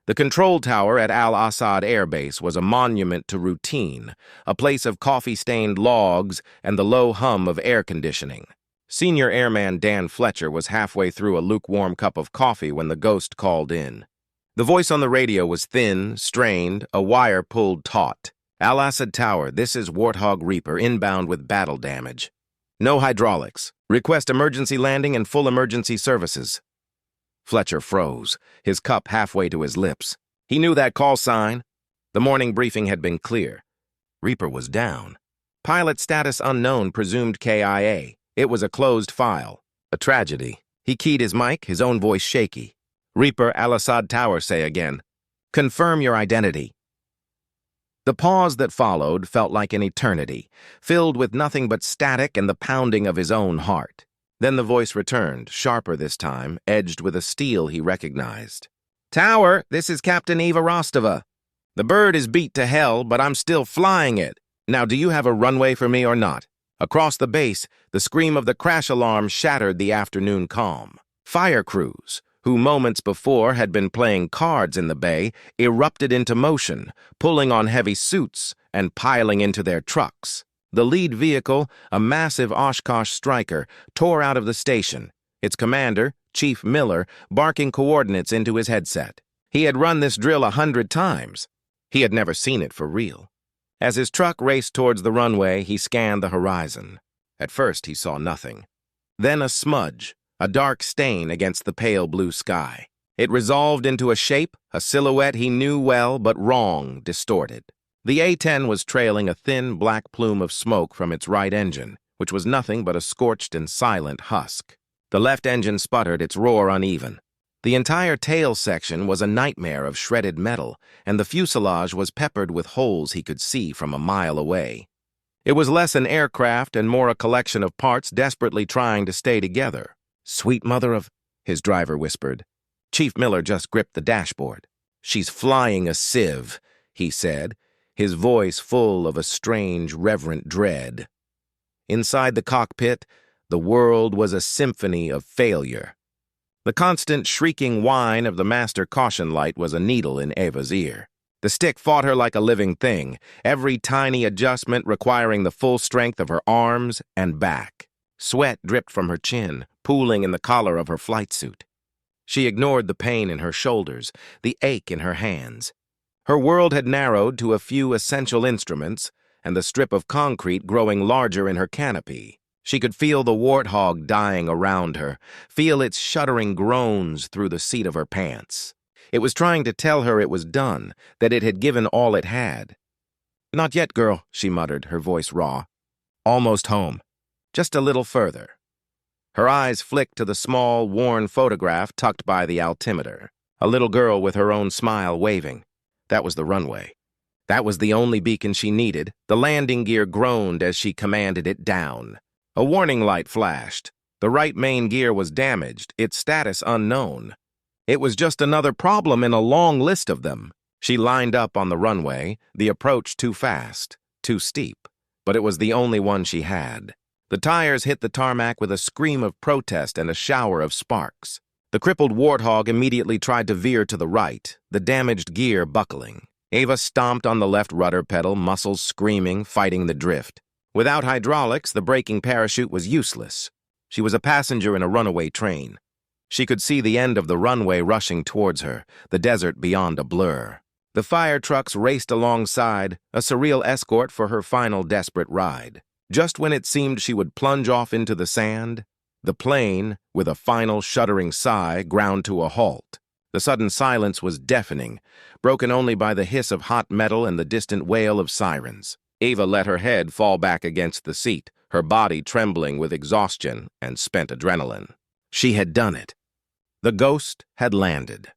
The control tower at Al-Assad Air Base was a monument to routine, a place of coffee-stained logs and the low hum of air conditioning. Senior Airman Dan Fletcher was halfway through a lukewarm cup of coffee when the ghost called in. The voice on the radio was thin, strained, a wire pulled taut. Al-Assad Tower, this is Warthog Reaper, inbound with battle damage. No hydraulics. Request emergency landing and full emergency services. Fletcher froze, his cup halfway to his lips. He knew that call sign. The morning briefing had been clear. Reaper was down. Pilot status unknown, presumed KIA. It was a closed file. A tragedy. He keyed his mic, his own voice shaky. Reaper, Al-Assad Tower, say again. Confirm your identity. The pause that followed felt like an eternity, filled with nothing but static and the pounding of his own heart. Then the voice returned, sharper this time, edged with a steel he recognized. Tower, this is Captain Eva Rostova. The bird is beat to hell, but I'm still flying it. Now, do you have a runway for me or not? Across the base, the scream of the crash alarm shattered the afternoon calm. Fire crews, who moments before had been playing cards in the bay, erupted into motion, pulling on heavy suits and piling into their trucks. The lead vehicle, a massive Oshkosh Striker, tore out of the station, its commander, Chief Miller, barking coordinates into his headset. He had run this drill 100 times. He had never seen it for real. As his truck raced towards the runway, he scanned the horizon. At first, he saw nothing. Then a smudge, a dark stain against the pale blue sky. It resolved into a shape, a silhouette he knew well but wrong, distorted. The A-10 was trailing a thin black plume of smoke from its right engine, which was nothing but a scorched and silent husk. The left engine sputtered, its roar uneven. The entire tail section was a nightmare of shredded metal, and the fuselage was peppered with holes he could see from a mile away. It was less an aircraft and more a collection of parts desperately trying to stay together. "Sweet mother of," his driver whispered. Chief Miller just gripped the dashboard. "She's flying a sieve," he said, his voice full of a strange, reverent dread. Inside the cockpit, the world was a symphony of failure. The constant shrieking whine of the master caution light was a needle in Eva's ear. The stick fought her like a living thing, every tiny adjustment requiring the full strength of her arms and back. Sweat dripped from her chin, pooling in the collar of her flight suit. She ignored the pain in her shoulders, the ache in her hands. Her world had narrowed to a few essential instruments and the strip of concrete growing larger in her canopy. She could feel the warthog dying around her, feel its shuddering groans through the seat of her pants. It was trying to tell her it was done, that it had given all it had. "Not yet, girl," she muttered, her voice raw. "Almost home. Just a little further." Her eyes flicked to the small, worn photograph tucked by the altimeter. A little girl with her own smile waving. That was the runway. That was the only beacon she needed. The landing gear groaned as she commanded it down. A warning light flashed. The right main gear was damaged, its status unknown. It was just another problem in a long list of them. She lined up on the runway, the approach too fast, too steep, but it was the only one she had. The tires hit the tarmac with a scream of protest and a shower of sparks. The crippled warthog immediately tried to veer to the right, the damaged gear buckling. Eva stomped on the left rudder pedal, muscles screaming, fighting the drift. Without hydraulics, the braking parachute was useless. She was a passenger in a runaway train. She could see the end of the runway rushing towards her, the desert beyond a blur. The fire trucks raced alongside, a surreal escort for her final desperate ride. Just when it seemed she would plunge off into the sand, the plane, with a final shuddering sigh, ground to a halt. The sudden silence was deafening, broken only by the hiss of hot metal and the distant wail of sirens. Eva let her head fall back against the seat, her body trembling with exhaustion and spent adrenaline. She had done it. The ghost had landed.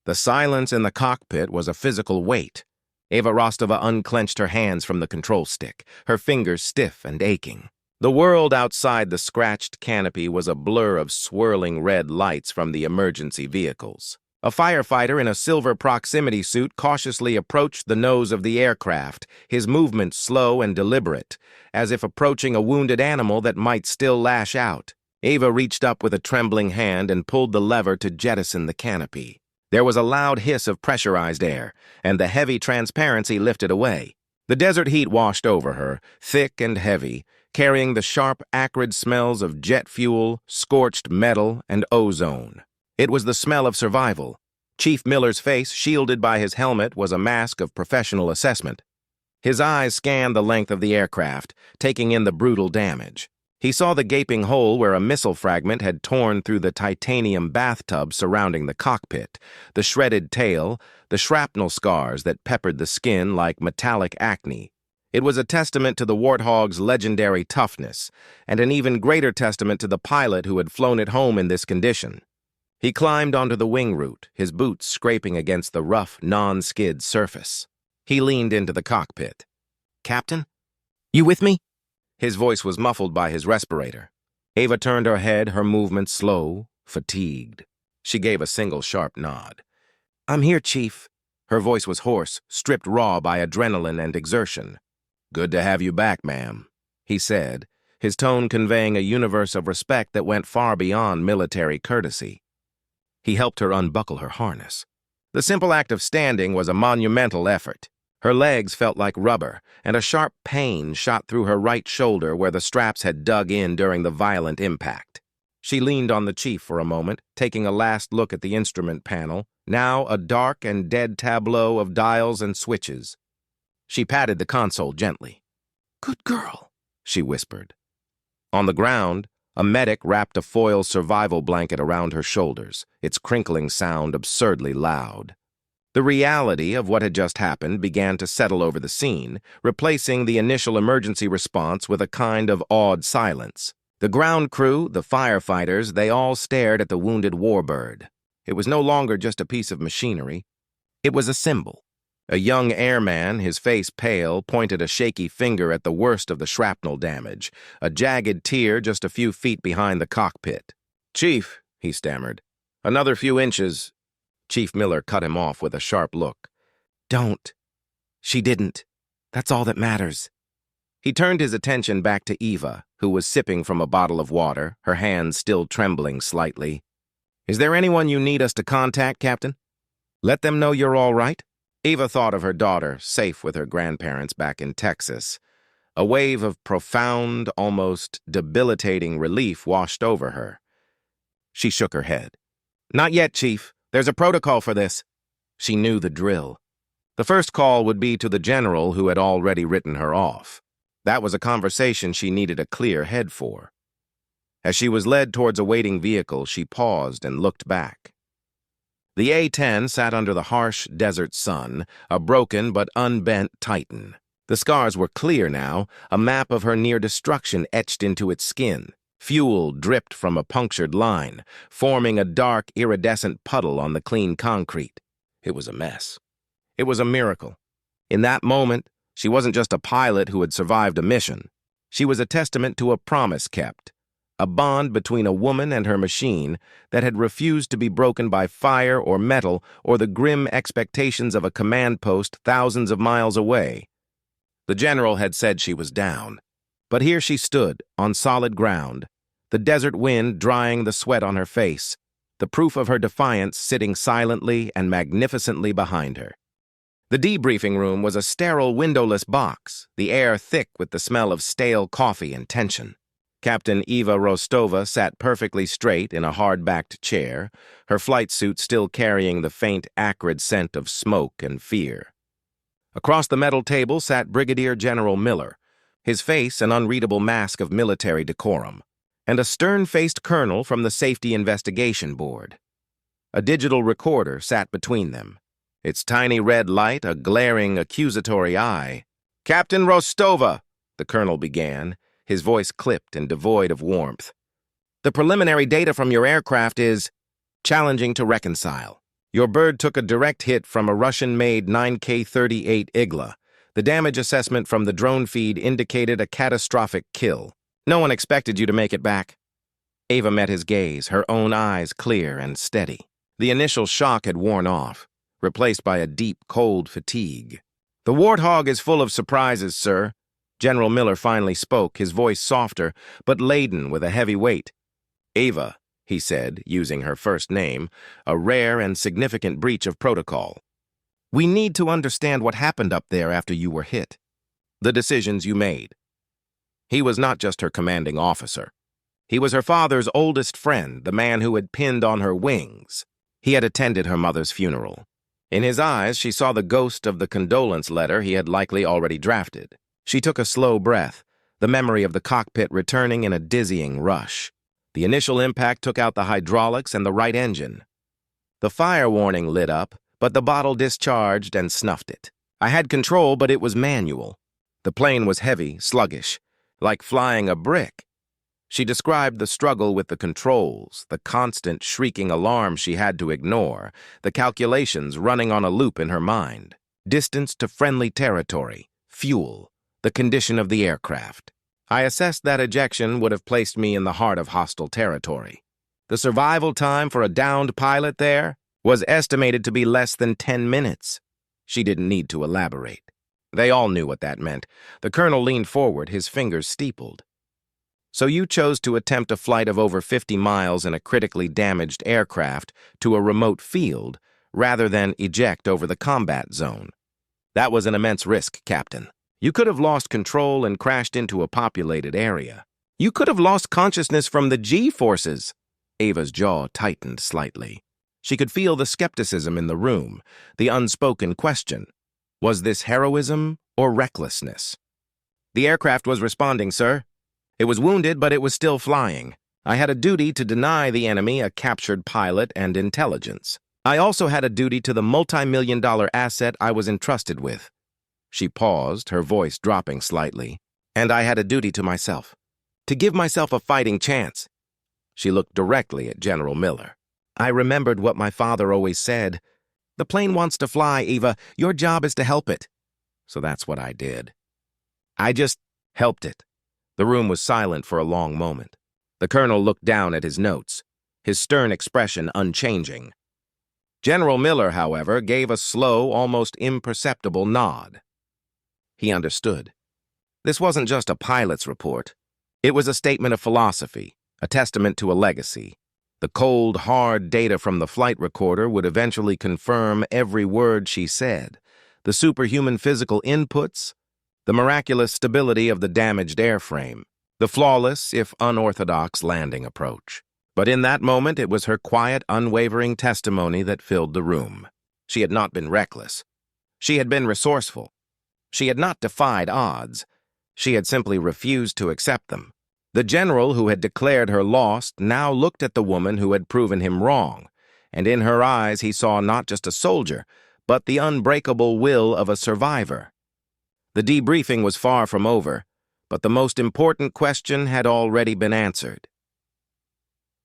The silence in the cockpit was a physical weight. Eva Rostova unclenched her hands from the control stick, her fingers stiff and aching. The world outside the scratched canopy was a blur of swirling red lights from the emergency vehicles. A firefighter in a silver proximity suit cautiously approached the nose of the aircraft, his movements slow and deliberate, as if approaching a wounded animal that might still lash out. Eva reached up with a trembling hand and pulled the lever to jettison the canopy. There was a loud hiss of pressurized air, and the heavy transparency lifted away. The desert heat washed over her, thick and heavy, carrying the sharp, acrid smells of jet fuel, scorched metal, and ozone. It was the smell of survival. Chief Miller's face, shielded by his helmet, was a mask of professional assessment. His eyes scanned the length of the aircraft, taking in the brutal damage. He saw the gaping hole where a missile fragment had torn through the titanium bathtub surrounding the cockpit, the shredded tail, the shrapnel scars that peppered the skin like metallic acne. It was a testament to the Warthog's legendary toughness, and an even greater testament to the pilot who had flown it home in this condition. He climbed onto the wing root, his boots scraping against the rough, non-skid surface. He leaned into the cockpit. "Captain? You with me?" His voice was muffled by his respirator. Ava turned her head, her movements slow, fatigued. She gave a single sharp nod. "I'm here, Chief." Her voice was hoarse, stripped raw by adrenaline and exertion. "Good to have you back, ma'am," he said, his tone conveying a universe of respect that went far beyond military courtesy. He helped her unbuckle her harness. The simple act of standing was a monumental effort. Her legs felt like rubber, and a sharp pain shot through her right shoulder where the straps had dug in during the violent impact. She leaned on the chief for a moment, taking a last look at the instrument panel, now a dark and dead tableau of dials and switches. She patted the console gently. "Good girl," she whispered. On the ground, a medic wrapped a foil survival blanket around her shoulders, its crinkling sound absurdly loud. The reality of what had just happened began to settle over the scene, replacing the initial emergency response with a kind of awed silence. The ground crew, the firefighters, they all stared at the wounded warbird. It was no longer just a piece of machinery. It was a symbol. A young airman, his face pale, pointed a shaky finger at the worst of the shrapnel damage, a jagged tear just a few feet behind the cockpit. "Chief," he stammered, "another few inches." Chief Miller cut him off with a sharp look. "Don't. She didn't. That's all that matters." He turned his attention back to Eva, who was sipping from a bottle of water, her hands still trembling slightly. "Is there anyone you need us to contact, Captain? Let them know you're all right?" Eva thought of her daughter, safe with her grandparents back in Texas. A wave of profound, almost debilitating relief washed over her. She shook her head. "Not yet, Chief. There's a protocol for this." She knew the drill. The first call would be to the general who had already written her off. That was a conversation she needed a clear head for. As she was led towards a waiting vehicle, she paused and looked back. The A-10 sat under the harsh desert sun, a broken but unbent titan. The scars were clear now, a map of her near destruction etched into its skin. Fuel dripped from a punctured line, forming a dark, iridescent puddle on the clean concrete. It was a mess. It was a miracle. In that moment, she wasn't just a pilot who had survived a mission. She was a testament to a promise kept, a bond between a woman and her machine that had refused to be broken by fire or metal or the grim expectations of a command post thousands of miles away. The general had said she was down, but here she stood, on solid ground, the desert wind drying the sweat on her face, the proof of her defiance sitting silently and magnificently behind her. The debriefing room was a sterile windowless box, the air thick with the smell of stale coffee and tension. Captain Eva Rostova sat perfectly straight in a hard-backed chair, her flight suit still carrying the faint, acrid scent of smoke and fear. Across the metal table sat Brigadier General Miller, his face an unreadable mask of military decorum, and a stern-faced colonel from the Safety Investigation Board. A digital recorder sat between them, its tiny red light a glaring, accusatory eye. "Captain Rostova," the colonel began, his voice clipped and devoid of warmth. "The preliminary data from your aircraft is challenging to reconcile. Your bird took a direct hit from a Russian-made 9K-38 Igla. The damage assessment from the drone feed indicated a catastrophic kill. No one expected you to make it back." Ava met his gaze, her own eyes clear and steady. The initial shock had worn off, replaced by a deep, cold fatigue. "The Warthog is full of surprises, sir." General Miller finally spoke, his voice softer, but laden with a heavy weight. "Ava, he said, using her first name, a rare and significant breach of protocol. "We need to understand what happened up there after you were hit. The decisions you made." He was not just her commanding officer. He was her father's oldest friend, the man who had pinned on her wings. He had attended her mother's funeral. In his eyes, she saw the ghost of the condolence letter he had likely already drafted. She took a slow breath, the memory of the cockpit returning in a dizzying rush. The initial impact took out the hydraulics and the right engine. The fire warning lit up, but the bottle discharged and snuffed it. "I had control, but it was manual. The plane was heavy, sluggish, like flying a brick." She described the struggle with the controls, the constant shrieking alarm she had to ignore, the calculations running on a loop in her mind. Distance to friendly territory, fuel, the condition of the aircraft. "I assessed that ejection would have placed me in the heart of hostile territory. The survival time for a downed pilot there was estimated to be less than 10 minutes. She didn't need to elaborate. They all knew what that meant. The colonel leaned forward, his fingers steepled. "So you chose to attempt a flight of over 50 miles in a critically damaged aircraft to a remote field rather than eject over the combat zone. That was an immense risk, Captain. You could have lost control and crashed into a populated area. You could have lost consciousness from the G-forces." Ava's jaw tightened slightly. She could feel the skepticism in the room, the unspoken question. Was this heroism or recklessness? "The aircraft was responding, sir. It was wounded, but it was still flying. I had a duty to deny the enemy a captured pilot and intelligence. I also had a duty to the multi-million-dollar asset I was entrusted with." She paused, her voice dropping slightly. "And I had a duty to myself, to give myself a fighting chance." She looked directly at General Miller. "I remembered what my father always said. The plane wants to fly, Eva. Your job is to help it." So that's what I did. I just helped it. The room was silent for a long moment. The colonel looked down at his notes, his stern expression unchanging. General Miller, however, gave a slow, almost imperceptible nod. He understood. This wasn't just a pilot's report. It was a statement of philosophy, a testament to a legacy. The cold, hard data from the flight recorder would eventually confirm every word she said. The superhuman physical inputs, the miraculous stability of the damaged airframe, the flawless, if unorthodox, landing approach. But in that moment, it was her quiet, unwavering testimony that filled the room. She had not been reckless. She had been resourceful. She had not defied odds. She had simply refused to accept them. The general who had declared her lost now looked at the woman who had proven him wrong, and in her eyes he saw not just a soldier, but the unbreakable will of a survivor. The debriefing was far from over, but the most important question had already been answered.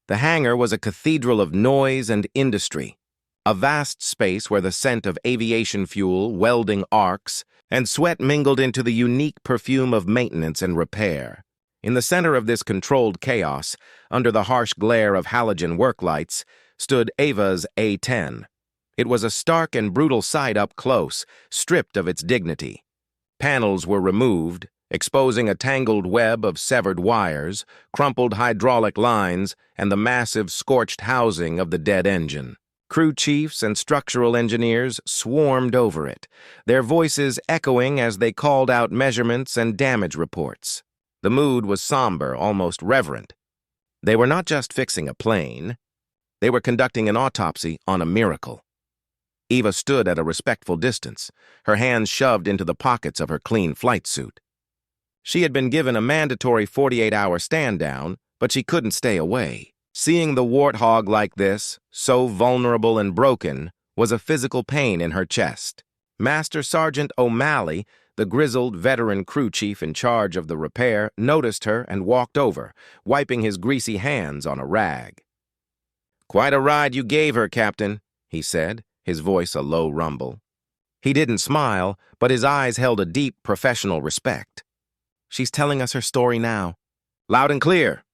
The hangar was a cathedral of noise and industry, a vast space where the scent of aviation fuel, welding arcs, and sweat mingled into the unique perfume of maintenance and repair. In the center of this controlled chaos, under the harsh glare of halogen work lights, stood Ava's A-10. It was a stark and brutal sight up close, stripped of its dignity. Panels were removed, exposing a tangled web of severed wires, crumpled hydraulic lines, and the massive scorched housing of the dead engine. Crew chiefs and structural engineers swarmed over it, their voices echoing as they called out measurements and damage reports. The mood was somber, almost reverent. They were not just fixing a plane. They were conducting an autopsy on a miracle. Eva stood at a respectful distance, her hands shoved into the pockets of her clean flight suit. She had been given a mandatory 48-hour stand-down, but she couldn't stay away. Seeing the warthog like this, so vulnerable and broken, was a physical pain in her chest. Master Sergeant O'Malley, the grizzled veteran crew chief in charge of the repair, noticed her and walked over, wiping his greasy hands on a rag. "Quite a ride you gave her, Captain," he said, his voice a low rumble. He didn't smile, but his eyes held a deep professional respect. "She's telling us her story now. Loud and clear."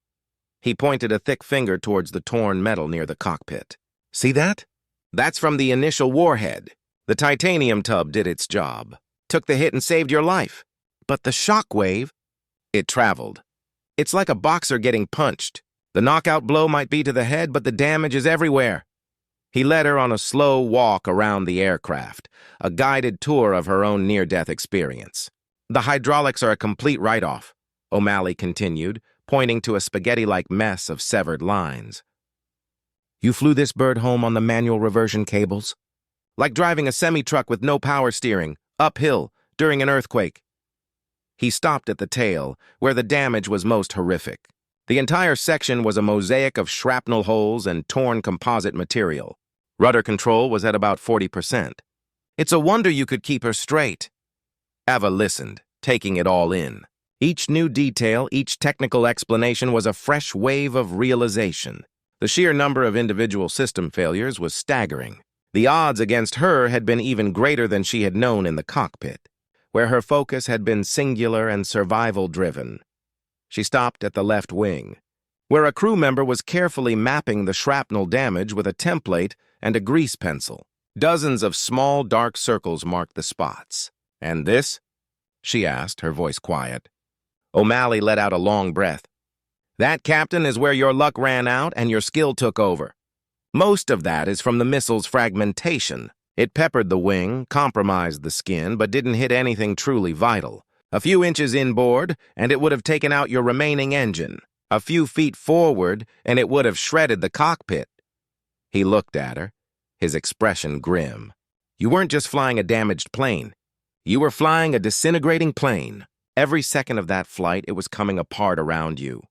He pointed a thick finger towards the torn metal near the cockpit. "See that? That's from the initial warhead. The titanium tub did its job. Took the hit and saved your life. But the shock wave, it traveled. It's like a boxer getting punched. The knockout blow might be to the head, but the damage is everywhere. He led her on a slow walk around the aircraft, a guided tour of her own near-death experience. The hydraulics are a complete write-off, O'Malley continued, pointing to a spaghetti-like mess of severed lines. You flew this bird home on the manual reversion cables? Like driving a semi-truck with no power steering, uphill, during an earthquake. He stopped at the tail, where the damage was most horrific. The entire section was a mosaic of shrapnel holes and torn composite material. Rudder control was at about 40%. It's a wonder you could keep her straight. Ava listened, taking it all in. Each new detail, each technical explanation was a fresh wave of realization. The sheer number of individual system failures was staggering. The odds against her had been even greater than she had known in the cockpit, where her focus had been singular and survival-driven. She stopped at the left wing, where a crew member was carefully mapping the shrapnel damage with a template and a grease pencil. Dozens of small, dark circles marked the spots. "And this?" she asked, her voice quiet. O'Malley let out a long breath. "That, Captain, is where your luck ran out and your skill took over. Most of that is from the missile's fragmentation. It peppered the wing, compromised the skin, but didn't hit anything truly vital. A few inches inboard, and it would have taken out your remaining engine. A few feet forward, and it would have shredded the cockpit." He looked at her, his expression grim. "You weren't just flying a damaged plane. You were flying a disintegrating plane. Every second of that flight, it was coming apart around you."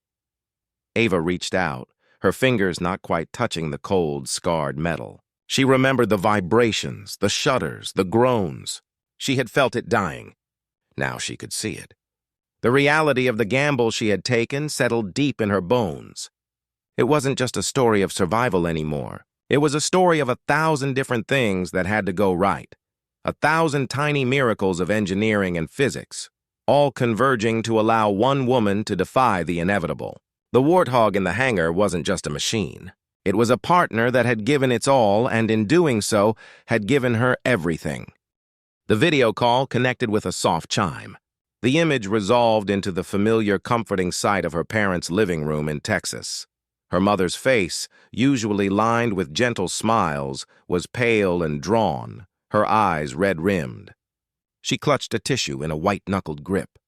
Ava reached out, her fingers not quite touching the cold, scarred metal. She remembered the vibrations, the shudders, the groans. She had felt it dying. Now she could see it. The reality of the gamble she had taken settled deep in her bones. It wasn't just a story of survival anymore. It was a story of 1,000 different things that had to go right. 1,000 tiny miracles of engineering and physics, all converging to allow one woman to defy the inevitable. The warthog in the hangar wasn't just a machine. It was a partner that had given its all, and in doing so, had given her everything. The video call connected with a soft chime. The image resolved into the familiar, comforting sight of her parents' living room in Texas. Her mother's face, usually lined with gentle smiles, was pale and drawn, her eyes red-rimmed. She clutched a tissue in a white-knuckled grip.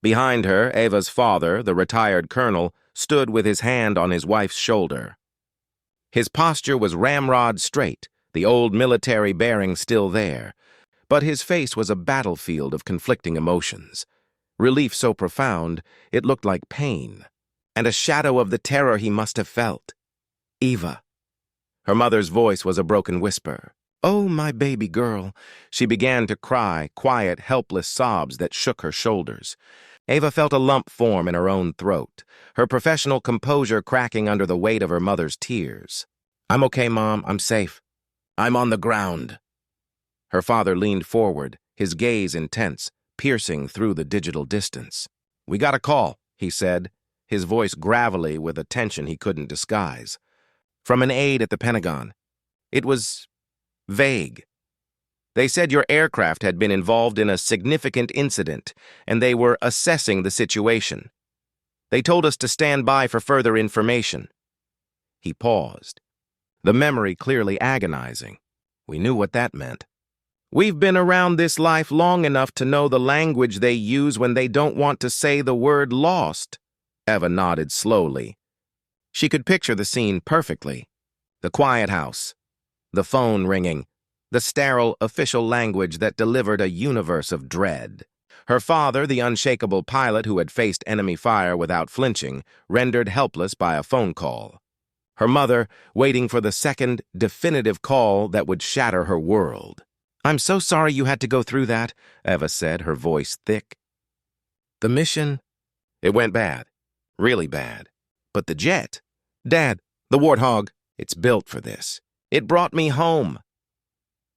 Behind her, Ava's father, the retired colonel, stood with his hand on his wife's shoulder. His posture was ramrod straight, the old military bearing still there, but his face was a battlefield of conflicting emotions. Relief so profound, it looked like pain, and a shadow of the terror he must have felt. "Eva." Her mother's voice was a broken whisper. "Oh, my baby girl." She began to cry, quiet, helpless sobs that shook her shoulders. Ava felt a lump form in her own throat, her professional composure cracking under the weight of her mother's tears. "I'm okay, Mom. I'm safe. I'm on the ground." Her father leaned forward, his gaze intense, piercing through the digital distance. "We got a call," he said, his voice gravelly with a tension he couldn't disguise. "From an aide at the Pentagon. It was vague. They said your aircraft had been involved in a significant incident, and they were assessing the situation. They told us to stand by for further information." He paused, the memory clearly agonizing. We knew what that meant. "We've been around this life long enough to know the language they use when they don't want to say the word lost." Eva nodded slowly. She could picture the scene perfectly. The quiet house, the phone ringing, the sterile official language that delivered a universe of dread. Her father, the unshakable pilot who had faced enemy fire without flinching, rendered helpless by a phone call. Her mother, waiting for the second, definitive call that would shatter her world. "I'm so sorry you had to go through that," Eva said, her voice thick. "The mission? It went bad. Really bad. But the jet? Dad, the warthog, it's built for this. It brought me home."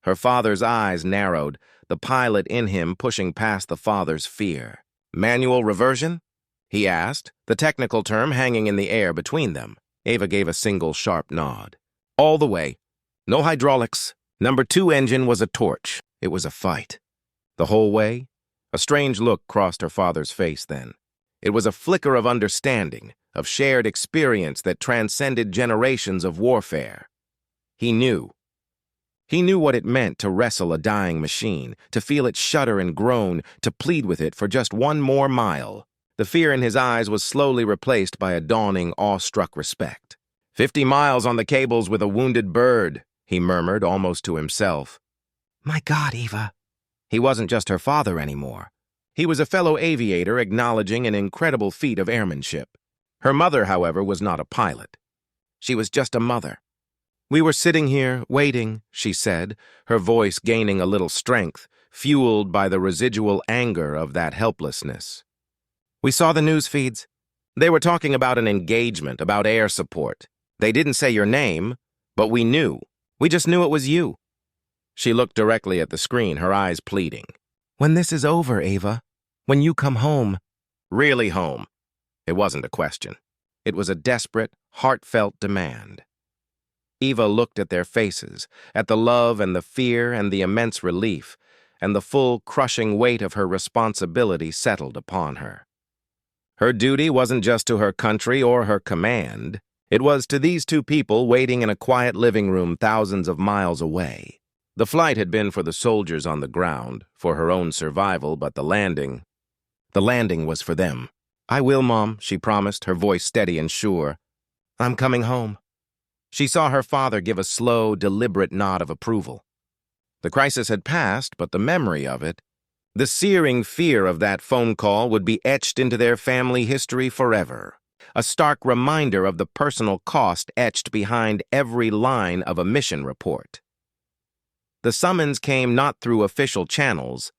Her father's eyes narrowed, the pilot in him pushing past the father's fear. "Manual reversion?" he asked, the technical term hanging in the air between them. Ava gave a single sharp nod. "All the way. No hydraulics. Number 2 engine was a torch. It was a fight." "The whole way?" A strange look crossed her father's face then. It was a flicker of understanding, of shared experience that transcended generations of warfare. He knew. He knew what it meant to wrestle a dying machine, to feel it shudder and groan, to plead with it for just one more mile. The fear in his eyes was slowly replaced by a dawning, awestruck respect. 50 miles on the cables with a wounded bird, he murmured almost to himself. My God, Eva. He wasn't just her father anymore. He was a fellow aviator acknowledging an incredible feat of airmanship. Her mother, however, was not a pilot. She was just a mother. We were sitting here, waiting, she said, her voice gaining a little strength, fueled by the residual anger of that helplessness. We saw the news feeds. They were talking about an engagement, about air support. They didn't say your name, but we knew. We just knew it was you. She looked directly at the screen, her eyes pleading. When this is over, Ava, when you come home. Really home. It wasn't a question. It was a desperate, heartfelt demand. Eva looked at their faces, at the love and the fear and the immense relief, and the full, crushing weight of her responsibility settled upon her. Her duty wasn't just to her country or her command. It was to these two people waiting in a quiet living room thousands of miles away. The flight had been for the soldiers on the ground, for her own survival, but the landing was for them. I will, Mom, she promised, her voice steady and sure. I'm coming home. She saw her father give a slow, deliberate nod of approval. The crisis had passed, but the memory of it, the searing fear of that phone call would be etched into their family history forever. A stark reminder of the personal cost etched behind every line of a mission report. The summons came not through official channels,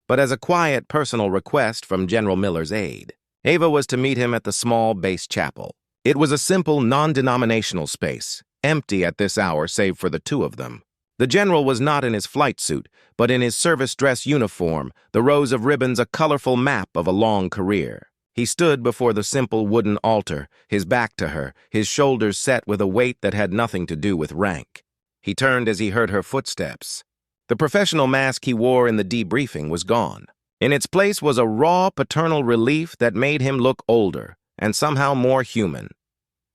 but as a quiet personal request from General Miller's aide. Ava was to meet him at the small base chapel. It was a simple, non-denominational space, empty at this hour save for the two of them. The general was not in his flight suit, but in his service dress uniform, the rows of ribbons a colorful map of a long career. He stood before the simple wooden altar, his back to her, his shoulders set with a weight that had nothing to do with rank. He turned as he heard her footsteps. The professional mask he wore in the debriefing was gone. In its place was a raw paternal relief that made him look older and somehow more human.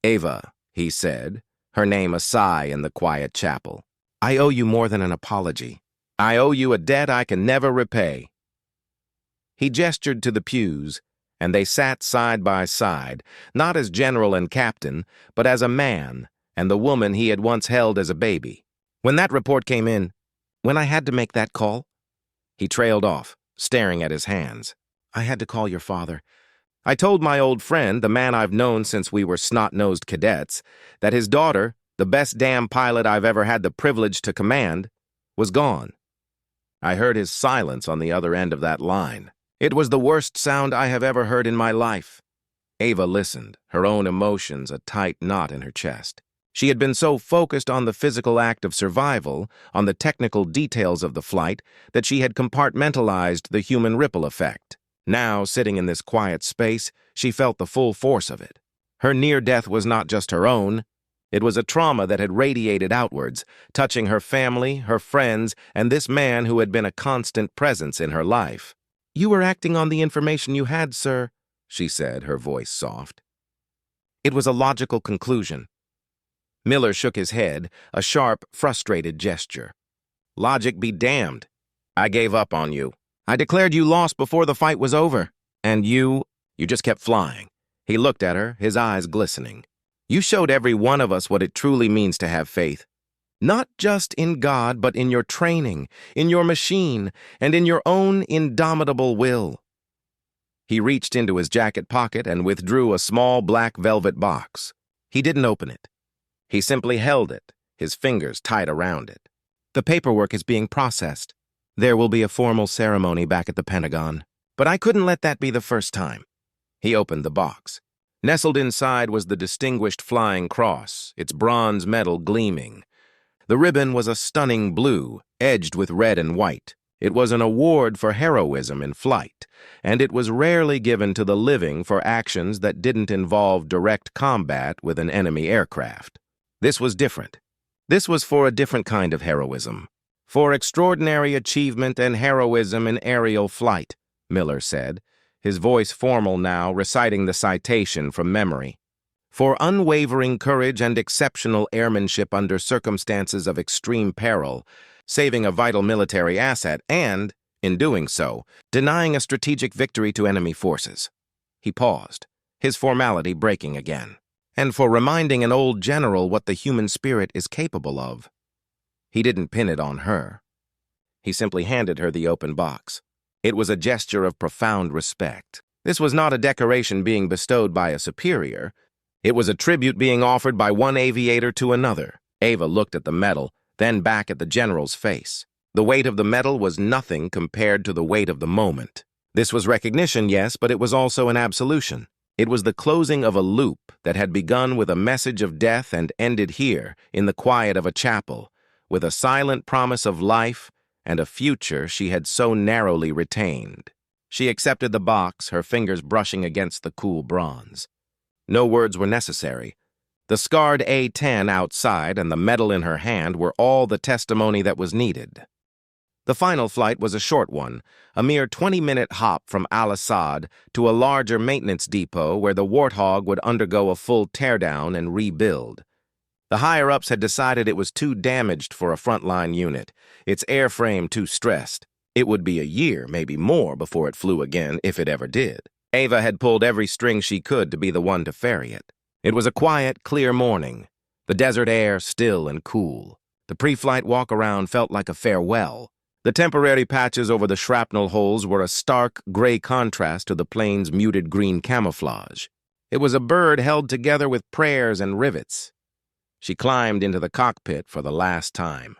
Ava, he said, her name a sigh in the quiet chapel. I owe you more than an apology. I owe you a debt I can never repay. He gestured to the pews, and they sat side by side, not as general and captain, but as a man and the woman he had once held as a baby. When that report came in, when I had to make that call, he trailed off, staring at his hands. I had to call your father. I told my old friend, the man I've known since we were snot-nosed cadets, that his daughter, the best damn pilot I've ever had the privilege to command, was gone. I heard his silence on the other end of that line. It was the worst sound I have ever heard in my life. Ava listened, her own emotions a tight knot in her chest. She had been so focused on the physical act of survival, on the technical details of the flight, that she had compartmentalized the human ripple effect. Now, sitting in this quiet space, she felt the full force of it. Her near death was not just her own. It was a trauma that had radiated outwards, touching her family, her friends, and this man who had been a constant presence in her life. You were acting on the information you had, sir, she said, her voice soft. It was a logical conclusion. Miller shook his head, a sharp, frustrated gesture. Logic be damned. I gave up on you. I declared you lost before the fight was over. And you just kept flying. He looked at her, his eyes glistening. You showed every one of us what it truly means to have faith. Not just in God, but in your training, in your machine, and in your own indomitable will. He reached into his jacket pocket and withdrew a small black velvet box. He didn't open it. He simply held it, his fingers tight around it. The paperwork is being processed. There will be a formal ceremony back at the Pentagon. But I couldn't let that be the first time. He opened the box. Nestled inside was the Distinguished Flying Cross, its bronze medal gleaming. The ribbon was a stunning blue, edged with red and white. It was an award for heroism in flight, and it was rarely given to the living for actions that didn't involve direct combat with an enemy aircraft. This was different. This was for a different kind of heroism. For extraordinary achievement and heroism in aerial flight, Miller said, his voice formal now, reciting the citation from memory. For unwavering courage and exceptional airmanship under circumstances of extreme peril, saving a vital military asset and, in doing so, denying a strategic victory to enemy forces. He paused, his formality breaking again. And for reminding an old general what the human spirit is capable of. He didn't pin it on her. He simply handed her the open box. It was a gesture of profound respect. This was not a decoration being bestowed by a superior. It was a tribute being offered by one aviator to another. Ava looked at the medal, then back at the general's face. The weight of the medal was nothing compared to the weight of the moment. This was recognition, yes, but it was also an absolution. It was the closing of a loop that had begun with a message of death and ended here, in the quiet of a chapel, with a silent promise of life and a future she had so narrowly retained. She accepted the box, her fingers brushing against the cool bronze. No words were necessary. The scarred A-10 outside and the medal in her hand were all the testimony that was needed. The final flight was a short one, a mere 20-minute hop from Al-Assad to a larger maintenance depot where the Warthog would undergo a full teardown and rebuild. The higher-ups had decided it was too damaged for a frontline unit, its airframe too stressed. It would be a year, maybe more, before it flew again, if it ever did. Ava had pulled every string she could to be the one to ferry it. It was a quiet, clear morning, the desert air still and cool. The pre-flight walk-around felt like a farewell. The temporary patches over the shrapnel holes were a stark, gray contrast to the plane's muted green camouflage. It was a bird held together with prayers and rivets. She climbed into the cockpit for the last time.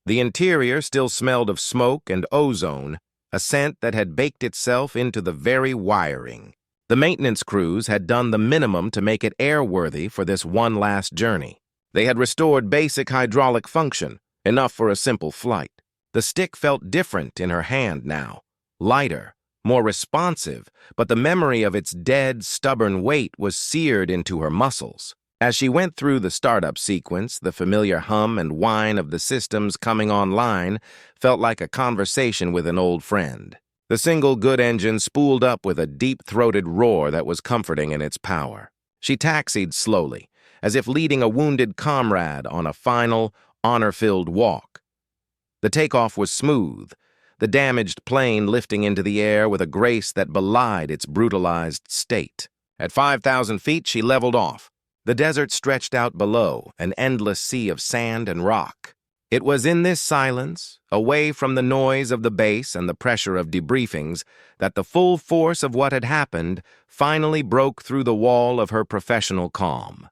The interior still smelled of smoke and ozone, a scent that had baked itself into the very wiring. The maintenance crews had done the minimum to make it airworthy for this one last journey. They had restored basic hydraulic function, enough for a simple flight. The stick felt different in her hand now, lighter, more responsive, but the memory of its dead, stubborn weight was seared into her muscles. As she went through the startup sequence, the familiar hum and whine of the systems coming online felt like a conversation with an old friend. The single good engine spooled up with a deep-throated roar that was comforting in its power. She taxied slowly, as if leading a wounded comrade on a final, honor-filled walk. The takeoff was smooth, the damaged plane lifting into the air with a grace that belied its brutalized state. At 5,000 feet, she leveled off. The desert stretched out below, an endless sea of sand and rock. It was in this silence, away from the noise of the base and the pressure of debriefings, that the full force of what had happened finally broke through the wall of her professional calm.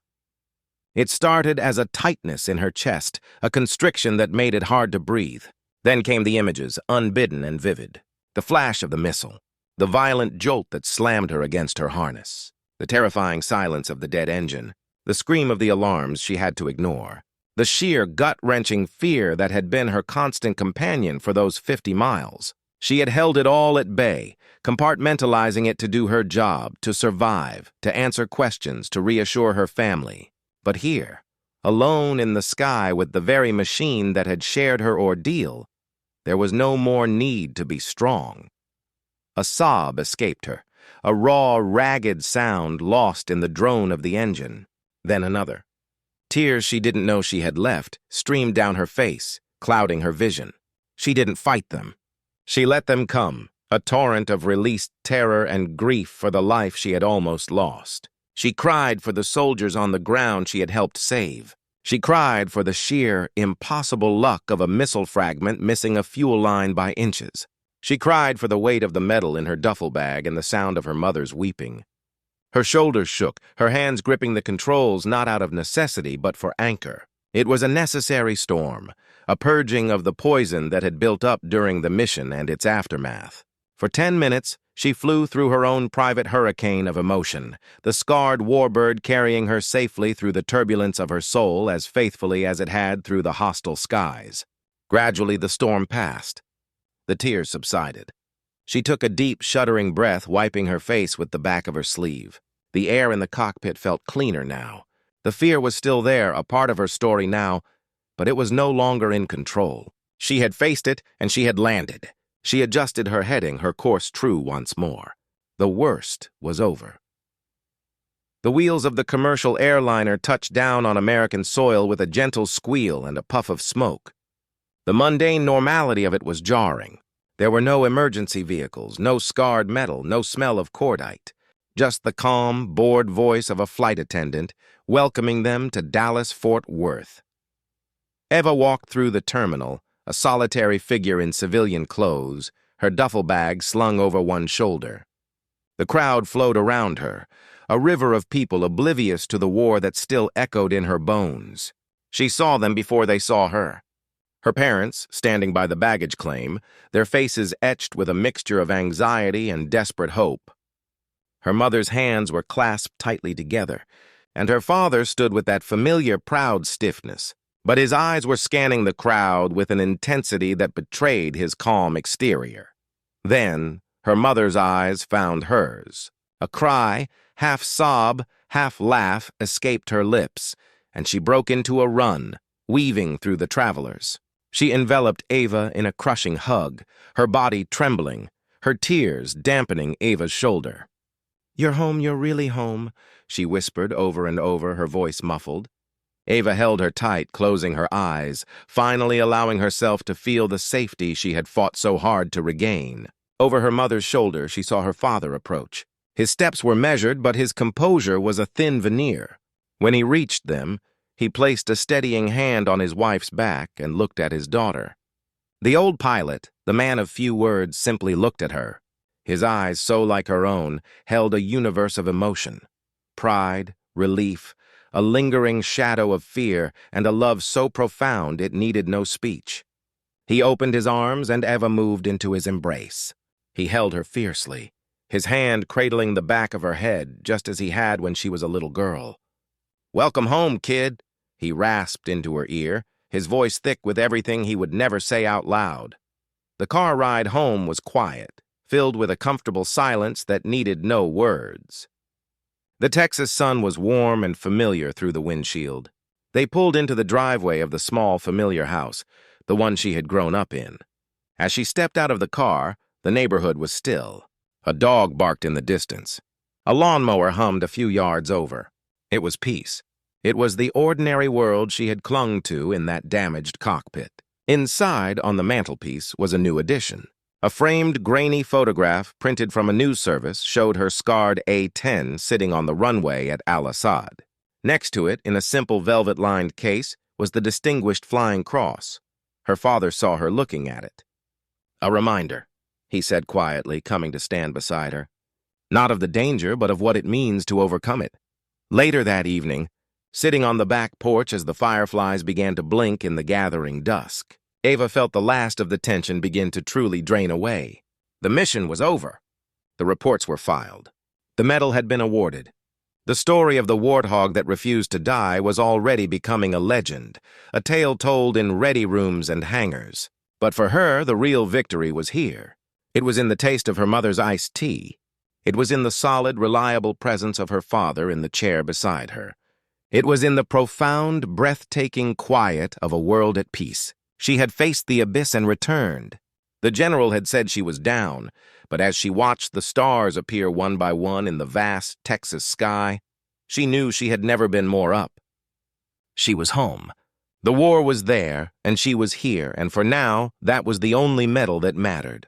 It started as a tightness in her chest, a constriction that made it hard to breathe. Then came the images, unbidden and vivid. The flash of the missile, the violent jolt that slammed her against her harness, the terrifying silence of the dead engine, the scream of the alarms she had to ignore, the sheer gut-wrenching fear that had been her constant companion for those 50 miles. She had held it all at bay, compartmentalizing it to do her job, to survive, to answer questions, to reassure her family. But here, alone in the sky with the very machine that had shared her ordeal, there was no more need to be strong. A sob escaped her, a raw, ragged sound lost in the drone of the engine. Then another. Tears she didn't know she had left streamed down her face, clouding her vision. She didn't fight them. She let them come, a torrent of released terror and grief for the life she had almost lost. She cried for the soldiers on the ground she had helped save. She cried for the sheer, impossible luck of a missile fragment missing a fuel line by inches. She cried for the weight of the medal in her duffel bag and the sound of her mother's weeping. Her shoulders shook, her hands gripping the controls not out of necessity but for anchor. It was a necessary storm, a purging of the poison that had built up during the mission and its aftermath. For 10 minutes, she flew through her own private hurricane of emotion, the scarred warbird carrying her safely through the turbulence of her soul as faithfully as it had through the hostile skies. Gradually, the storm passed. The tears subsided. She took a deep, shuddering breath, wiping her face with the back of her sleeve. The air in the cockpit felt cleaner now. The fear was still there, a part of her story now, but it was no longer in control. She had faced it, and she had landed. She adjusted her heading, her course true once more. The worst was over. The wheels of the commercial airliner touched down on American soil with a gentle squeal and a puff of smoke. The mundane normality of it was jarring. There were no emergency vehicles, no scarred metal, no smell of cordite. Just the calm, bored voice of a flight attendant welcoming them to Dallas-Fort Worth. Eva walked through the terminal, a solitary figure in civilian clothes, her duffel bag slung over one shoulder. The crowd flowed around her, a river of people oblivious to the war that still echoed in her bones. She saw them before they saw her. Her parents, standing by the baggage claim, their faces etched with a mixture of anxiety and desperate hope. Her mother's hands were clasped tightly together, and her father stood with that familiar proud stiffness, but his eyes were scanning the crowd with an intensity that betrayed his calm exterior. Then, her mother's eyes found hers. A cry, half sob, half laugh, escaped her lips, and she broke into a run, weaving through the travelers. She enveloped Eva in a crushing hug, her body trembling, her tears dampening Eva's shoulder. "You're home, you're really home," she whispered over and over, her voice muffled. Eva held her tight, closing her eyes, finally allowing herself to feel the safety she had fought so hard to regain. Over her mother's shoulder, she saw her father approach. His steps were measured, but his composure was a thin veneer. When he reached them, he placed a steadying hand on his wife's back and looked at his daughter. The old pilot, the man of few words, simply looked at her. His eyes, so like her own, held a universe of emotion. Pride, relief, a lingering shadow of fear, and a love so profound it needed no speech. He opened his arms, and Eva moved into his embrace. He held her fiercely, his hand cradling the back of her head, just as he had when she was a little girl. "Welcome home, kid," he rasped into her ear, his voice thick with everything he would never say out loud. The car ride home was quiet, filled with a comfortable silence that needed no words. The Texas sun was warm and familiar through the windshield. They pulled into the driveway of the small, familiar house, the one she had grown up in. As she stepped out of the car, the neighborhood was still. A dog barked in the distance. A lawnmower hummed a few yards over. It was peace. It was the ordinary world she had clung to in that damaged cockpit. Inside, on the mantelpiece, was a new addition. A framed, grainy photograph printed from a news service showed her scarred A-10 sitting on the runway at Al-Assad. Next to it, in a simple velvet-lined case, was the Distinguished Flying Cross. Her father saw her looking at it. "A reminder," he said quietly, coming to stand beside her. "Not of the danger, but of what it means to overcome it." Later that evening, sitting on the back porch as the fireflies began to blink in the gathering dusk, Eva felt the last of the tension begin to truly drain away. The mission was over. The reports were filed. The medal had been awarded. The story of the warthog that refused to die was already becoming a legend, a tale told in ready rooms and hangars. But for her, the real victory was here. It was in the taste of her mother's iced tea. It was in the solid, reliable presence of her father in the chair beside her. It was in the profound, breathtaking quiet of a world at peace. She had faced the abyss and returned. The general had said she was down, but as she watched the stars appear one by one in the vast Texas sky, she knew she had never been more up. She was home. The war was there, and she was here, and for now, that was the only medal that mattered.